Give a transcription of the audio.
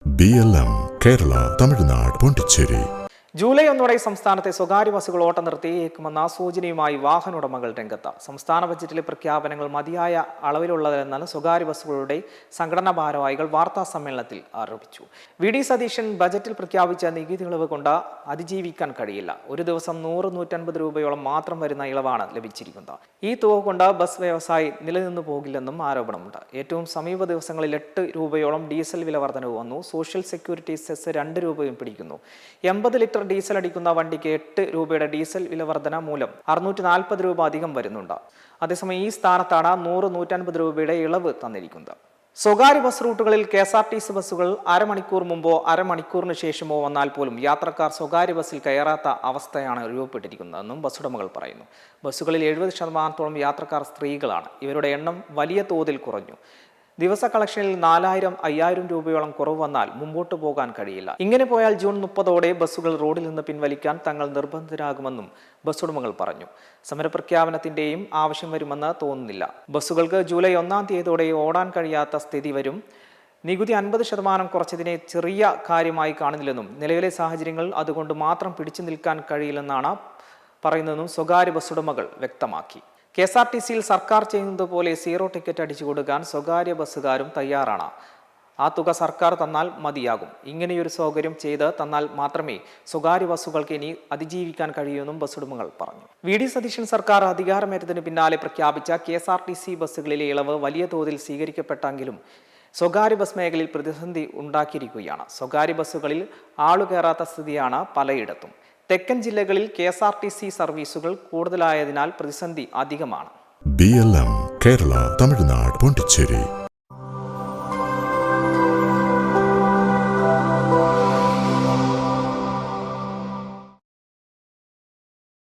BLM Kerala, Tamil Nadu, Pondicherry. July 1 സംസ്ഥാനത്തെ സ്വകാര്യ ബസ്സുകൾ ഓട്ടം നിർത്തിയേക്കുമെന്ന സൂചനയുമായി വാഹനോടമകൾ രംഗത്ത്. സംസ്ഥാന ബജറ്റിലെ പ്രഖ്യാപനങ്ങൾ മതിയായ അളവിലുള്ളതെന്നാണ് സ്വകാര്യ ബസ്സുകളുടെ സംഘടനാ ഭാരവാഹികൾ വാർത്താ സമ്മേളനത്തിൽ ആരോപിച്ചു. വി.ഡി. സതീശൻ ബജറ്റിൽ പ്രഖ്യാപിച്ച നികുതി ഇളവ് കൊണ്ട് അതിജീവിക്കാൻ കഴിയില്ല. ഒരു ദിവസം 100-150 രൂപയോളം മാത്രം വരുന്ന ഇളവാണ് ലഭിച്ചിരിക്കുന്നത്. ഈ തുക കൊണ്ട് ബസ് വ്യവസായി നിലനിന്നു പോകില്ലെന്നും ആരോപണമുണ്ട്. ഏറ്റവും സമീപ ദിവസങ്ങളിൽ 8 രൂപയോളം ഡീസൽ വില വർധനവ് വന്നു. സോഷ്യൽ സെക്യൂരിറ്റി സെസ് 2 രൂപയും പിടിക്കുന്നു. 80 ലിറ്റർ ഡീസൽ അടിക്കുന്ന വണ്ടിക്ക് 8 രൂപയുടെ ഡീസൽ വില വർധന മൂലം 640 രൂപ അധികം വരുന്നുണ്ട്. അതേസമയം ഈ സ്ഥാനത്താണ് 100-150 രൂപയുടെ ഇളവ് തന്നിരിക്കുന്നത്. സ്വകാര്യ ബസ് റൂട്ടുകളിൽ KSRTC ബസ്സുകൾ അരമണിക്കൂർ മുമ്പോ അരമണിക്കൂറിന് ശേഷമോ വന്നാൽ പോലും യാത്രക്കാർ സ്വകാര്യ ബസ്സിൽ കയറാത്ത അവസ്ഥയാണ് രൂപപ്പെട്ടിരിക്കുന്നതെന്നും ബസ്സുടമകൾ പറയുന്നു. ബസ്സുകളിൽ 70% യാത്രക്കാർ സ്ത്രീകളാണ്. ഇവരുടെ എണ്ണം വലിയ തോതിൽ കുറഞ്ഞു. ദിവസ കളക്ഷനിൽ 4000-5000 രൂപയോളം കുറവ് വന്നാൽ മുമ്പോട്ട് പോകാൻ കഴിയില്ല. ഇങ്ങനെ പോയാൽ ജൂൺ 30 ബസ്സുകൾ റോഡിൽ നിന്ന് പിൻവലിക്കാൻ തങ്ങൾ നിർബന്ധിതരാകുമെന്നും ബസ്സുടമകൾ പറഞ്ഞു. സമരപ്രഖ്യാപനത്തിന്റെയും ആവശ്യം വരുമെന്ന് തോന്നുന്നില്ല. ബസ്സുകൾക്ക് ജൂലൈ 1 ഓടാൻ കഴിയാത്ത സ്ഥിതി വരും. നികുതി 50% കുറച്ചതിനെ ചെറിയ കാര്യമായി കാണുന്നില്ലെന്നും നിലവിലെ സാഹചര്യങ്ങൾ അതുകൊണ്ട് മാത്രം പിടിച്ചു നിൽക്കാൻ കഴിയില്ലെന്നാണ് പറയുന്നതെന്നും സ്വകാര്യ ബസ്സുടമകൾ വ്യക്തമാക്കി. KSRTCയിൽ സർക്കാർ ചെയ്യുന്നത് പോലെ 0 ടിക്കറ്റ് അടിച്ചു കൊടുക്കാൻ സ്വകാര്യ ബസ്സുകാരും തയ്യാറാണ്. ആ തുക സർക്കാർ തന്നാൽ മതിയാകും. ഇങ്ങനെയൊരു സൗകര്യം ചെയ്ത് തന്നാൽ മാത്രമേ സ്വകാര്യ ബസ്സുകൾക്ക് ഇനി അതിജീവിക്കാൻ കഴിയൂന്നും ബസ്സുടമകൾ പറഞ്ഞു. വി.ഡി. സതീശൻ സർക്കാർ അധികാരമേറ്റതിന് പിന്നാലെ പ്രഖ്യാപിച്ച KSRTC ബസ്സുകളിലെ ഇളവ് വലിയ തോതിൽ സ്വീകരിക്കപ്പെട്ടെങ്കിലും സ്വകാര്യ ബസ് മേഖലയിൽ പ്രതിസന്ധി ഉണ്ടാക്കിയിരിക്കുകയാണ്. സ്വകാര്യ ബസ്സുകളിൽ ആളുകയറാത്ത സ്ഥിതിയാണ് പലയിടത്തും. തെക്കൻ ജില്ലകളിൽ KSRTC സർവീസുകൾ കൂടുതലായതിനാൽ പ്രതിസന്ധി അധികമാണ്. BLM Kerala, Tamil Nadu, Pondicherry.